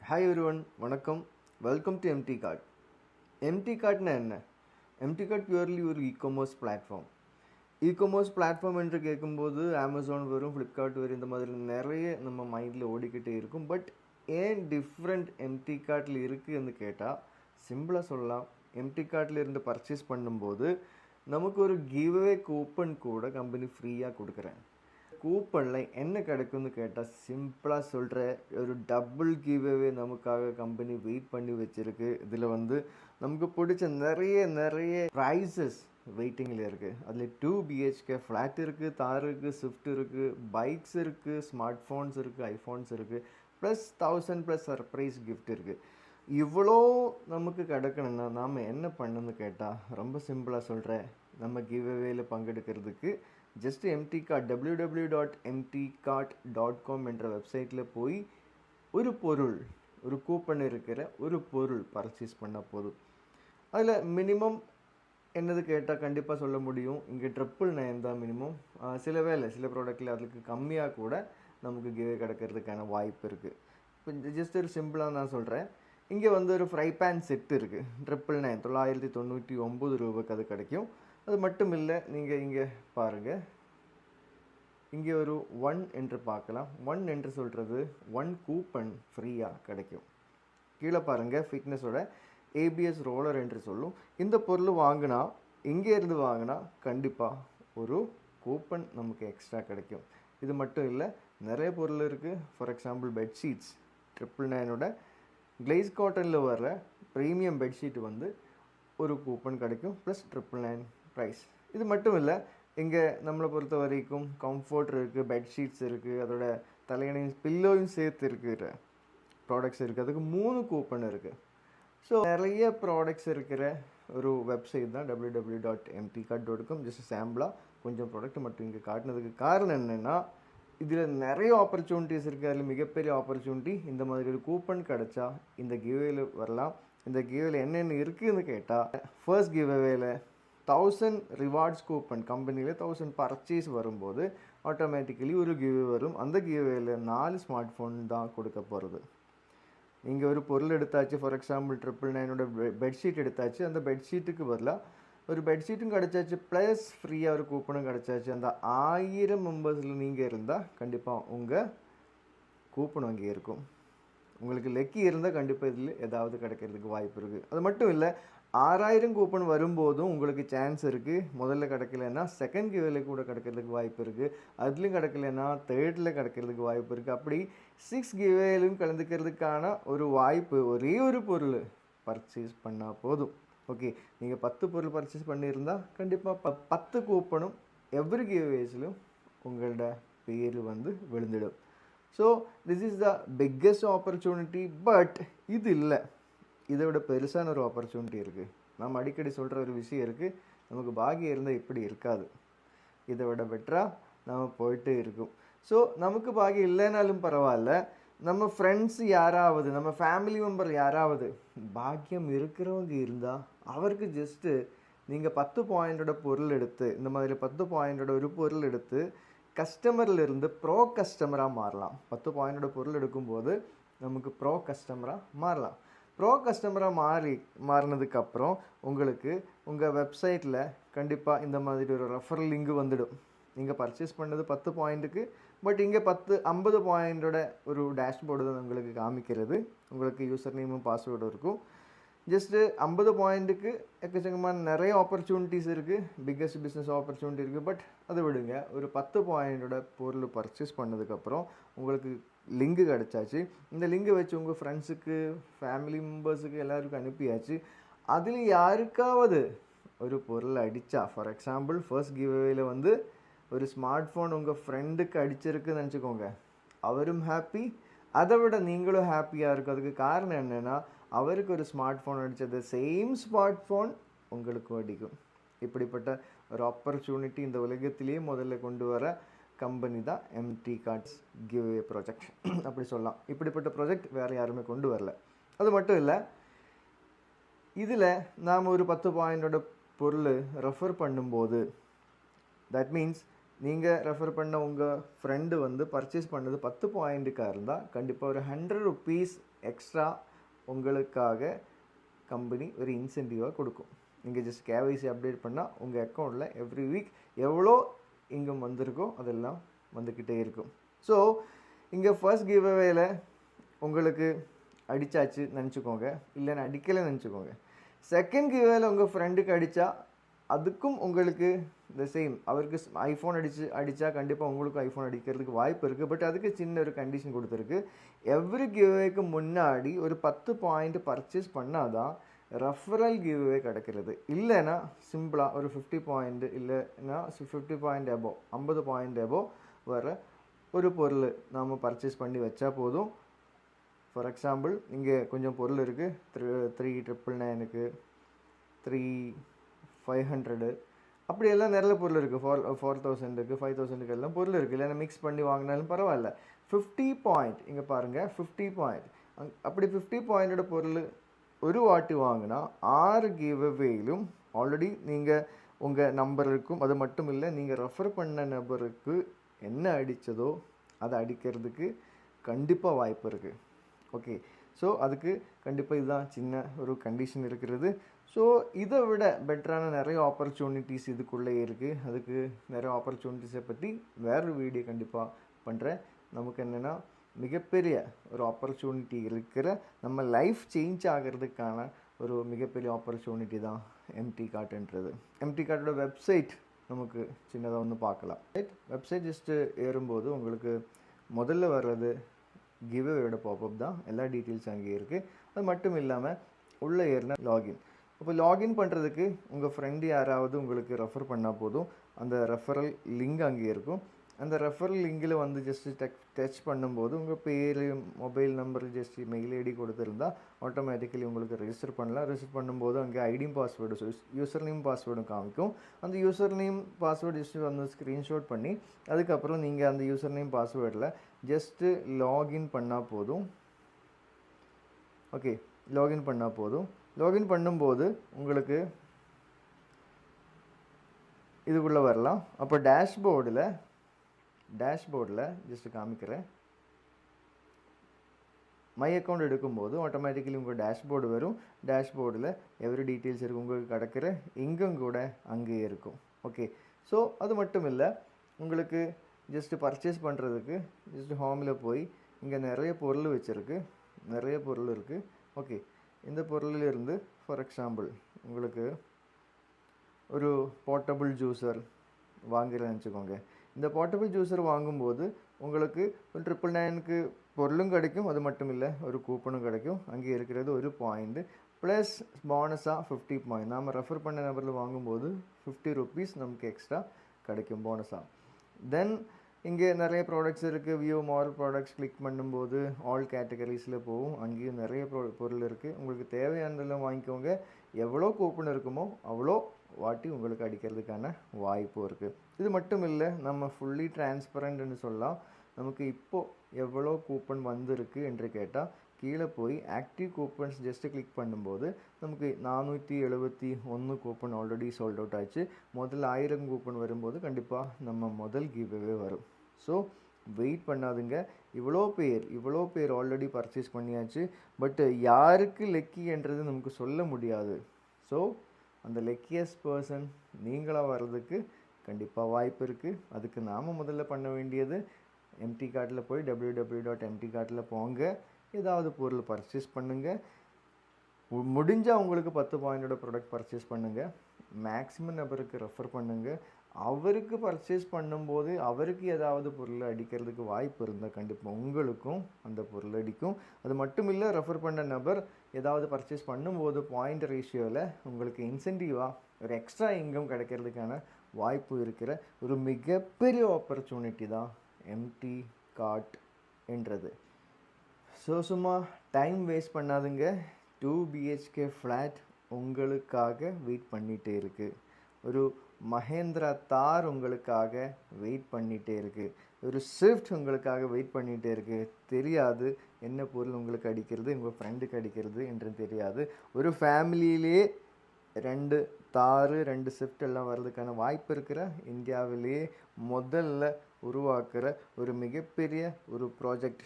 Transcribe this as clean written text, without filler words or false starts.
Hi everyone, வணக்கம். Welcome to MT Cart. MT Cartனா என்ன? MT Cart purely ஒரு e-commerce platform. E-commerce platform என்று கேட்கும்போது அமேசான் வரும், ஃப்ளிப்கார்ட் வரும், இந்த மாதிரி நிறைய நம்ம மைண்டில் ஓடிக்கிட்டே இருக்கும். பட் ஏன் டிஃப்ரெண்ட் MT Cartல இருக்குன்னு கேட்டால் சிம்பிளாக சொல்லலாம். MT Cartல இருந்து பர்ச்சேஸ் பண்ணும்போது நமக்கு ஒரு கிவ்அவே கூப்பன் கூட கம்பெனி ஃப்ரீயாக கொடுக்குறேன். கூப்பனில் என்ன கிடைக்கும்னு கேட்டால் சிம்பிளாக சொல்கிற ஒரு டபுள் கிவ்அவே நமக்காக கம்பெனி வெயிட் பண்ணி வச்சுருக்கு. இதில் நமக்கு பிடிச்ச நிறைய ப்ரைஸஸ் வெயிட்டிங்கில் இருக்குது. அதில் 2 BHK ஃப்ளாட் இருக்குது, தார் இருக்குது, ஸ்விஃப்ட் இருக்குது, பைக்ஸ் இருக்குது, ஸ்மார்ட் ஃபோன்ஸ் இருக்குது, ஐஃபோன்ஸ் இருக்குது, ப்ளஸ் 1000+ சர்ப்ரைஸ் கிஃப்ட் இருக்குது. இவ்வளோ நமக்கு கிடைக்கணும்னா நாம் என்ன பண்ணணும்னு கேட்டால் ரொம்ப சிம்பிளாக சொல்கிறேன். நம்ம கிவ்அவேல பங்கெடுக்கிறதுக்கு ஜஸ்ட் MT Cart www.mtcart.com என்ற வெப்சைட்டில் போய் ஒரு கூப்பன் இருக்கிற ஒரு பொருள் பர்ச்சேஸ் பண்ணால் போதும். அதில் மினிமம் என்னது கேட்டால் கண்டிப்பாக சொல்ல முடியும். இங்கே 999 தான் மினிமம். சில ப்ராடக்டில் அதுக்கு கம்மியாக கூட நமக்கு கிவ்அவே கிடைக்கிறதுக்கான வாய்ப்பு இருக்குது. இப்போ ஜஸ்ட் ஒரு சிம்பிளாக நான் சொல்கிறேன். இங்கே ஒரு ஃப்ரை பேன் செட் இருக்குது. 999 ரூபாய்க்கு அது கிடைக்கும். அது மட்டும் இல்லை, நீங்கள் இங்கே பாருங்கள், இங்கே ஒரு 1 என்று பார்க்கலாம். 1 என்று சொல்கிறது 1 கூப்பன் ஃப்ரீயாக கிடைக்கும். கீழே பாருங்கள், ஃபிட்னஸோட ABS ரோலர் என்று சொல்லும். இந்த பொருள் வாங்கினா, இங்கேருந்து வாங்கினா கண்டிப்பாக ஒரு கூப்பன் நமக்கு எக்ஸ்ட்ரா கிடைக்கும். இது மட்டும் இல்லை, நிறைய பொருள் இருக்குது. ஃபார் எக்ஸாம்பிள் பெட்ஷீட்ஸ் 999 கிளேஸ் காட்டனில் வர்ற ப்ரீமியம் பெட்ஷீட் ஒரு கூப்பன் கிடைக்கும், ப்ளஸ் 999 ப்ரைஸ். இது மட்டும் இல்லை, இங்கே நம்மளை பொறுத்த வரைக்கும் கம்ஃபர்ட் இருக்குது, பெட்ஷீட்ஸ் இருக்குது, அதோட தலையணையும் பில்லோயும் சேர்த்து இருக்கிற ப்ராடக்ட்ஸ் இருக்குது. அதுக்கு 3 கூப்பன் இருக்குது. ஸோ நிறைய ப்ராடக்ட்ஸ் இருக்கிற ஒரு வெப்சைட் தான் www.mtcart.com. ஜஸ்ட் சாம்பிளாக கொஞ்சம் ப்ராடக்ட் மட்டும் இங்கே காட்டினதுக்கு காரணம் என்னென்னா, இதில் நிறைய ஆப்பர்ச்சுனிட்டிஸ் இருக்குது. அதில் மிகப்பெரிய ஆப்பர்ச்சுனிட்டி இந்த மாதிரி ஒரு கூப்பன் கிடச்சா இந்த கிவ்அவேல வரலாம். இந்த கிவ்அவேல என்னென்ன இருக்குதுன்னு கேட்டால், ஃபர்ஸ்ட் கிவ்அவேல 1000 ரிவார்ட்ஸ் கூப்பன், கம்பெனியில் 1000 பர்ச்சேஸ் வரும்போது ஆட்டோமேட்டிக்கலி ஒரு கிவ்அவே வரும். அந்த கிவ்அவேல 4 ஸ்மார்ட் ஃபோன் தான் கொடுக்க போகிறது. நீங்கள் ஒரு பொருள் எடுத்தாச்சு, ஃபார் எக்ஸாம்பிள் 999 பெட்ஷீட் எடுத்தாச்சு. அந்த பெட்ஷீட்டுக்கு பதிலாக ஒரு பெட்ஷீட்டும் கிடச்சாச்சு, ப்ளஸ் ஃப்ரீயாக ஒரு கூப்பனும் கிடச்சாச்சு. அந்த 1000 மெம்பர்ஸில் நீங்கள் இருந்தால் கண்டிப்பாக உங்கள் கூப்பன் அங்கே இருக்கும். உங்களுக்கு லக்கி இருந்தால் கண்டிப்பாக இதில் ஏதாவது கிடைக்கிறதுக்கு வாய்ப்பு இருக்குது. அது மட்டும் இல்லை, 6000 கூப்பன் வரும்போதும் உங்களுக்கு சான்ஸ் இருக்குது. முதல்ல கிடைக்கலன்னா செகண்ட் கிவ்அவேல கூட கிடைக்கிறதுக்கு வாய்ப்பு இருக்குது. அதுலேயும் கிடைக்கலன்னா தேர்டில் கிடைக்கிறதுக்கு வாய்ப்பு இருக்குது. அப்படி 6 கிவ்அவேலையும் கலந்துக்கிறதுக்கான ஒரு வாய்ப்பு ஒரே ஒரு பொருள் பர்ச்சேஸ் பண்ணால் போதும். ஓகே, நீங்கள் 10 பொருள் பர்ச்சேஸ் பண்ணியிருந்தால் கண்டிப்பாக 10 கூப்பனும் எவ்ரி கிவ்அவேஸ்லையும் உங்களோட பேர் விழுந்துடும். So this is the biggest opportunity. But இது இல்லை, இதை விட பெருசான ஒரு ஆப்பர்ச்சுனிட்டி இருக்குது. நம்ம அடிக்கடி சொல்கிற ஒரு விஷயம் இருக்குது, நமக்கு பாக்கியம் இருந்தால் இப்படி இருக்காது, இதை விட பெட்டராக நம்ம போயிட்டு இருக்கும். ஸோ நமக்கு பாக்கியம் இல்லைனாலும் பரவாயில்ல, நம்ம ஃப்ரெண்ட்ஸ் யாராவது, நம்ம ஃபேமிலி மெம்பர் யாராவது பாக்கியம் இருக்கிறவங்க இருந்தால் அவருக்கு ஜஸ்ட்டு நீங்கள் 10 பாயிண்டோட பொருள் எடுத்து, இந்த மாதிரி 10 பாயிண்டோட ஒரு பொருள் எடுத்து கஸ்டமர்லேருந்து ப்ரோ கஸ்டமராக மாறலாம். 10 பாயிண்டோட பொருள் எடுக்கும்போது நமக்கு ப்ரோ கஸ்டமராக மாறலாம். ப்ரோ கஸ்டமராக மாறினதுக்கப்புறம் உங்களுக்கு உங்கள் வெப்சைட்டில் கண்டிப்பாக இந்த மாதிரி ஒரு ரெஃபரல் லிங்க் வந்துடும். நீங்கள் பர்ச்சேஸ் பண்ணது 10 பாயிண்ட்டுக்கு, பட் இங்கே 50 பாயிண்டோட ஒரு டேஷ்போர்டு தான் உங்களுக்கு காமிக்கிறது. உங்களுக்கு யூசர் நேமும் பாஸ்வேர்டும் இருக்கும். ஜஸ்ட்டு 50 பாயிண்ட்டுக்கு எக்கச்சக்கமான நிறைய ஆப்பர்ச்சுனிட்டிஸ் இருக்குது, பிக்கஸ்ட் பிஸ்னஸ் ஆப்பர்ச்சுனிட்டி இருக்குது. பட் அதை விடுங்க, ஒரு 10 பாயிண்டோட பொருள் பர்ச்சேஸ் பண்ணதுக்கப்புறம் உங்களுக்கு லிங்கு கிடச்சாச்சு. இந்த லிங்கை வச்சு உங்கள் ஃப்ரெண்ட்ஸுக்கு, ஃபேமிலி மெம்பர்ஸுக்கு எல்லாருக்கும் அனுப்பியாச்சு. அதில் யாருக்காவது ஒரு பொருள் அடித்தா, ஃபார் எக்ஸாம்பிள் ஃபர்ஸ்ட் கிவ்அவேல ஒரு ஸ்மார்ட் ஃபோன் உங்கள் ஃப்ரெண்டுக்கு அடிச்சிருக்குன்னு நினச்சிக்கோங்க, அவரும் ஹாப்பி, அதை விட நீங்களும் ஹாப்பியாக இருக்கும். அதுக்கு காரணம் என்னென்னா, அவருக்கு ஒரு ஸ்மார்ட் ஃபோன் அடித்தது சேம் ஸ்மார்ட் ஃபோன் உங்களுக்கும் அடிக்கும். இப்படிப்பட்ட ஒரு ஆப்பர்ச்சுனிட்டி இந்த உலகத்திலேயே முதல்ல கொண்டு வர கம்பெனி தான் MT Carts கிவ்அவே ப்ராஜெக்ட் அப்படி சொல்லலாம். இப்படிப்பட்ட ப்ராஜெக்ட் வேறு யாருமே கொண்டு வரல. அது மட்டும் இல்லை, இதில் நாம் ஒரு 10 பாயிண்டோட பொருள் ரெஃபர் பண்ணும்போது, தட் மீன்ஸ் நீங்கள் ரெஃபர் பண்ண உங்கள் ஃப்ரெண்டு பர்ச்சேஸ் பண்ணது 10 பாயிண்ட்டுக்காக இருந்தால் கண்டிப்பாக ஒரு 100 rupees எக்ஸ்ட்ரா உங்களுக்காக கம்பெனி ஒரு இன்சென்டிவாக கொடுக்கும். நீங்கள் ஜஸ்ட் கேவைசி அப்டேட் பண்ணால் உங்கள் அக்கௌண்ட்டில் எவ்ரி வீக் எவ்வளோ இன்கம் வந்திருக்கோ அதெல்லாம் வந்துக்கிட்டே இருக்கும். ஸோ இங்கே ஃபர்ஸ்ட் கிவ் அவேல உங்களுக்கு அடித்தாச்சு நினச்சிக்கோங்க, இல்லைன்னா அடிக்கலை நினச்சிக்கோங்க. செகண்ட் கிவ் அவேல உங்கள் ஃப்ரெண்டுக்கு அடித்தா அதுக்கும் உங்களுக்கு இந்த சேம், அவருக்கு ஐஃபோன் அடித்தா கண்டிப்பாக உங்களுக்கும் ஐஃபோன் அடிக்கிறதுக்கு வாய்ப்பு இருக்குது. பட் அதுக்கு சின்ன ஒரு கண்டிஷன் கொடுத்துருக்கு. எவ்ரி கிவ்அவேக்கு முன்னாடி ஒரு 10 பாயிண்ட் பர்ச்சேஸ் பண்ணாதான் ரெஃபரல் கிவ்அவே கிடைக்கிறது. இல்லைன்னா சிம்பிளாக ஒரு 50 பாயிண்ட் இல்லைன்னா 50 பாயிண்ட் எபோ 50 பாயிண்ட் எபோ வர ஒரு பொருள் நாம் பர்ச்சேஸ் பண்ணி வச்சா போதும். ஃபார் எக்ஸாம்பிள் இங்கே கொஞ்சம் பொருள் இருக்குது, 3,999க்கு 3,500 அப்படியெல்லாம் நிறைய பொருள் இருக்குது. 4,000க்கு 5,000க்கு எல்லாம் பொருள் இருக்குது. இல்லைன்னா மிக்ஸ் பண்ணி வாங்கினாலும் பரவாயில்ல. 50 பாயிண்ட் இங்கே பாருங்கள், 50 பாயிண்ட் அப்படி 50 பாயிண்டோட பொருள் ஒரு வாட்டி வாங்கினா 6 கிவ்அவேயிலும் ஆல்ரெடி நீங்கள் உங்கள் நம்பர் இருக்கும். அது மட்டும் இல்லை, நீங்கள் ரெஃபர் பண்ண நபருக்கு என்ன அடித்ததோ அதை அடிக்கிறதுக்கு கண்டிப்பாக வாய்ப்பு இருக்குது. ஓகே, ஸோ அதுக்கு கண்டிப்பாக இதுதான் சின்ன ஒரு கண்டிஷன் இருக்கிறது. ஸோ இதை விட பெட்டரான நிறைய ஆப்பர்ச்சுனிட்டிஸ் இதுக்குள்ளே இருக்குது. அதுக்கு நிறைய ஆப்பர்ச்சுனிட்டிஸை பற்றி வேறு வீடியோ கண்டிப்பாக பண்ணுறேன். நமக்கு என்னென்னா மிகப்பெரிய ஒரு ஆப்பர்ச்சுனிட்டி இருக்கிற, நம்ம லைஃப் சேஞ்ச் ஆகிறதுக்கான ஒரு மிகப்பெரிய ஆப்பர்ச்சுனிட்டி தான் எம்டி கார்ட்ன்றது. எம்டி கார்ட்டோட வெப்சைட் நமக்கு சின்னதாக ஒன்று பார்க்கலாம். வெப்சைட் ஜஸ்ட்டு ஏறும்போது உங்களுக்கு முதல்ல வர்றது கிவ்அவேயோட பாப்அப் தான். எல்லா டீட்டெயில்ஸ் அங்கே இருக்குது. அது மட்டும் இல்லாமல் உள்ளே ஏறினா லாகின். இப்போ லாகின் பண்ணுறதுக்கு உங்கள் ஃப்ரெண்டு யாராவது உங்களுக்கு ரெஃபர் பண்ணால் போதும். அந்த ரெஃபரல் லிங்க் அங்கே இருக்கும். அந்த ரெஃபரல் லிங்கில் வந்து ஜஸ்ட்டு டச் பண்ணும்போது உங்கள் பேர், mobile number, just mail ID கொடுத்துருந்தா ஆட்டோமேட்டிக்கலி உங்களுக்கு ரெஜிஸ்டர் பண்ணலாம். ரெஜிஸ்டர் பண்ணும்போது அங்கே ஐடியும் பாஸ்வேர்டு, யூசர் நேம் பாஸ்வேர்டும் காமிக்கும். அந்த யூசர் நேம் பாஸ்வேர்டு ஜஸ்ட் வந்து ஸ்க்ரீன்ஷாட் பண்ணி அதுக்கப்புறம் நீங்கள் அந்த யூசர் நேம் பாஸ்வேர்டில் ஜஸ்ட்டு லாகின் பண்ணால் போதும். ஓகே, லாகின் பண்ணால் போதும். லாகின் பண்ணும்போது உங்களுக்கு இதுக்குள்ளே வரலாம். அப்போ டேஷ்போர்டில் ஜஸ்ட் காமிக்கிறேன். மை அக்கௌண்ட் எடுக்கும்போது ஆட்டோமேட்டிக்கலி உங்கள் டேஷ்போர்டு வரும். டேஷ்போர்டில் எவ்ரி டீட்டெயில்ஸ் இருக்கும். உங்களுக்கு கிடக்கிற இன்கம் கூட அங்கேயே இருக்கும். ஓகே, ஸோ அது மட்டும் இல்லை, உங்களுக்கு ஜஸ்ட்டு பர்ச்சேஸ் பண்ணுறதுக்கு ஜஸ்ட்டு ஹோமில் போய் இங்கே நிறைய பொருள் வச்சுருக்கு, நிறைய பொருள் இருக்குது. ஓகே, இந்த பொருளிலிருந்து ஃபார் எக்ஸாம்பிள் உங்களுக்கு ஒரு போர்ட்டபிள் ஜூஸர் வாங்குறேன்னு வச்சுக்கோங்க. இந்த போர்ட்டபிள் ஜூஸர் வாங்கும்போது உங்களுக்கு ஒரு 999க்கு பொருளும் கிடைக்கும். அது மட்டும் இல்லை, ஒரு கூப்பனும் கிடைக்கும். அங்கே இருக்கிறது ஒரு பாயிண்ட் ப்ளஸ் போனஸாக 50 பாயிண்ட். நாம் ரெஃபர் பண்ண நபரில் வாங்கும்போது 50 ருபீஸ் நமக்கு எக்ஸ்ட்ரா கிடைக்கும் போனஸாக. தென் இங்கே நிறைய ப்ராடக்ட்ஸ் இருக்குது. வியூ மால் ப்ராடக்ட்ஸ் கிளிக் பண்ணும்போது ஆல் கேட்டகரிஸில் போகும். அங்கேயும் நிறைய பொருள் இருக்குது. உங்களுக்கு தேவையானதெல்லாம் வாங்கிக்கோங்க. எவ்வளோ கூப்பன் இருக்குமோ அவ்வளோ வாட்டி உங்களுக்கு அடிக்கிறதுக்கான வாய்ப்பும் இருக்குது. இது மட்டும் இல்லை, நம்ம ஃபுல்லி டிரான்ஸ்பரண்ட்னு சொல்லலாம். நமக்கு இப்போது எவ்வளோ கூப்பன் வந்திருக்கு என்று கேட்டால் கீழே போய் ஆக்டிவ் கூப்பன்ஸ் ஜஸ்ட்டு கிளிக் பண்ணும்போது நமக்கு 471 கூப்பன் ஆல்ரெடி சோல்ட் அவுட் ஆச்சு. முதல்ல 1000 கூப்பன் வரும்போது கண்டிப்பாக நம்ம முதல் கிவ்அவே வரும். ஸோ வெயிட் பண்ணாதுங்க. இவ்வளோ பேர் ஆல்ரெடி பர்ச்சேஸ் பண்ணியாச்சு. பட் யாருக்கு லக்கி என்றது நமக்கு சொல்ல முடியாது. ஸோ அந்த லக்கியஸ்ட் பர்சன் நீங்களாக வர்றதுக்கு கண்டிப்பாக வாய்ப்பு இருக்குது. அதுக்கு நாம் முதல்ல பண்ண வேண்டியது எம்டி கார்ட்டில் போய் www.mtcart போங்க. ஏதாவது பொருள் பர்ச்சேஸ் பண்ணுங்கள். முடிஞ்சால் உங்களுக்கு 10 பாயிண்டோட ப்ராடக்ட் பர்ச்சேஸ் பண்ணுங்கள். மேக்ஸிமம் நபருக்கு ரெஃபர் பண்ணுங்கள். அவருக்கு பர்ச்சேஸ் பண்ணும்போது அவருக்கு ஏதாவது பொருள் அடிக்கிறதுக்கு வாய்ப்பு இருந்தால் கண்டிப்பாக உங்களுக்கும் அந்த பொருள் அடிக்கும். அது மட்டும் இல்லை, ரெஃபர் பண்ண நபர் ஏதாவது பர்ச்சேஸ் பண்ணும்போது பாயிண்ட் ரேஷியோவில் உங்களுக்கு இன்சென்டிவாக ஒரு எக்ஸ்ட்ரா இன்கம் கிடைக்கிறதுக்கான வாய்ப்பு இருக்கிற ஒரு மிகப்பெரிய ஆப்பர்ச்சுனிட்டி தான் எம்டி கார்ட் என்றது. ஸோ சும்மா டைம் வேஸ்ட் பண்ணாதுங்க. 2 BHK ஃப்ளாட் உங்களுக்காக வெயிட் பண்ணிகிட்டே இருக்குது. ஒரு மஹேந்திரா தார் உங்களுக்காக வெயிட் பண்ணிகிட்டே இருக்குது. ஒரு ஸ்விஃப்ட் உங்களுக்காக வெயிட் பண்ணிகிட்டே இருக்குது. தெரியாது என்ன பொருள் உங்களுக்கு அடிக்கிறது, உங்கள் ஃப்ரெண்டுக்கு அடிக்கிறது என்று தெரியாது. ஒரு ஃபேமிலியிலே 2 தார் 2 ஸ்விஃப்ட் எல்லாம் வர்றதுக்கான வாய்ப்பு இருக்கிற இந்தியாவிலேயே முதல்ல உருவாக்குற ஒரு மிகப்பெரிய ஒரு ப்ராஜெக்ட்